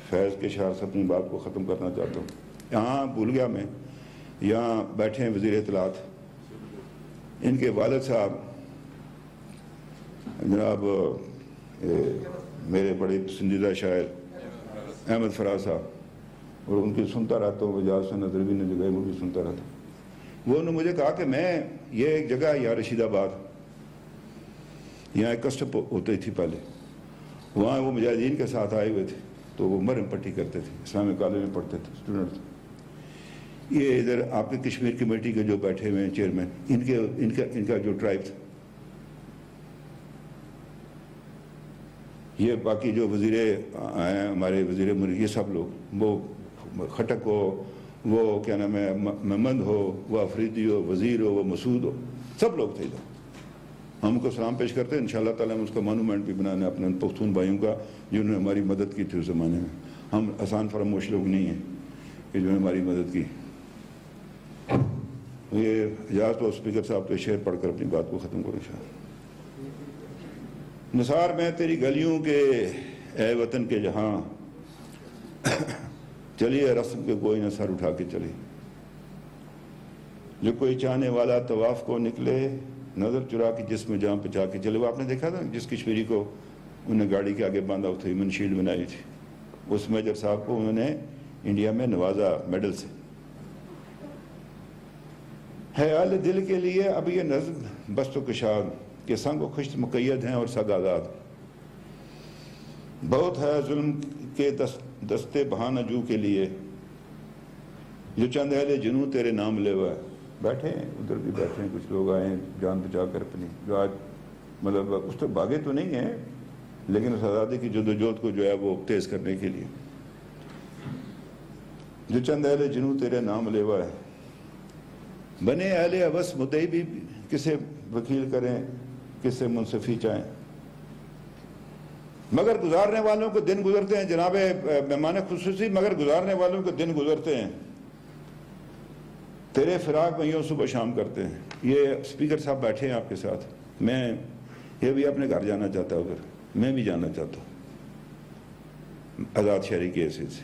فیض کے شعر سے اپنی بات کو ختم کرنا چاہتا ہوں. یہاں بھول گیا میں, یہاں بیٹھے ہیں وزیر اطلاعات, ان کے والد صاحب جناب میرے بڑے پسندیدہ شاعر احمد فراز صاحب, اور ان کی سنتا رہتا ہوں, وجاز سے نظر بھی نہیں جگہ وہ بھی سنتا رہتا ہوں. وہ انہوں نے مجھے کہا کہ میں یہ ایک جگہ ہے یہاں رشید آباد, یہاں ایک کسٹم ہوتی تھی پہلے, وہاں وہ مجاہدین کے ساتھ آئے ہوئے تھے تو وہ مرہم پٹی کرتے تھے, اسلامی کالج میں پڑھتے تھے اسٹوڈنٹ. یہ ادھر آپ کے کشمیر کمیٹی کے جو بیٹھے ہوئے ہیں چیئرمین, ان کا جو ٹرائب تھا, یہ باقی جو وزیر ہیں ہمارے وزیر ملک, یہ سب لوگ, وہ کھٹک ہو, وہ کیا نام ہے محمد ہو, وہ افریدی ہو, وزیر ہو, وہ مسعود ہو, سب لوگ تھے ادھر. ہم کو سلام پیش کرتے ہیں. انشاءاللہ تعالیٰ ہم اس کا مانومنٹ بھی بنانا ہے اپنے پختون بھائیوں کا جنہوں نے ہماری مدد کی تھی اس زمانے میں. ہم آسان فراموش لوگ نہیں ہیں کہ جو نے ہماری مدد کی. یہ اجازت تو اسپیکر صاحب تو شعر پڑھ کر اپنی بات کو ختم کروں انشاءاللہ. نثار میں تیری گلیوں کے اے وطن کے جہاں, چلیے رسم کے کوئی نہ سر اٹھا کے چلے. جو کوئی چاہنے والا طواف کو نکلے, نظر چرا کے جس میں جام پچا کے چلے. وہ آپ نے دیکھا تھا جس کشمیری کو انہوں نے گاڑی کے آگے باندھا ہوتا ہے, منشیل بنائی تھی, اس میجر صاحب کو انہوں نے انڈیا میں نوازا میڈل سے. خیال دل کے لیے اب یہ نظم بست و کشاد کہ سنگ و خشت مقید ہیں اور سگ آزاد. بہت ہے ظلم کے دستے بہانہ جو کے لیے, جو چند اہل جنوں تیرے نام لے ہوا ہے. بیٹھے ہیں ادھر بھی بیٹھے ہیں کچھ لوگ آئے ہیں جان بچا کر اپنی, جو آج مطلب اس تک بھاگے تو نہیں ہیں لیکن اس آزادی کی جدوجہد کو جو ہے وہ تیز کرنے کے لیے. جو چند اہل جنوں تیرے نام لے ہوا ہے, بنے اہل ہوس مدعی بھی کسے وکیل کریں کسے منصفی چاہیں. مگر گزارنے والوں کو دن گزرتے ہیں جناب مہمان خصوصی, مگر گزارنے والوں کو دن گزرتے ہیں, تیرے فراق میں یوں صبح شام کرتے ہیں. یہ اسپیکر صاحب بیٹھے ہیں آپ کے ساتھ, میں یہ بھی اپنے گھر جانا چاہتا ہوں, ادھر میں بھی جانا چاہتا ہوں آزاد شہری کے حیثیت سے.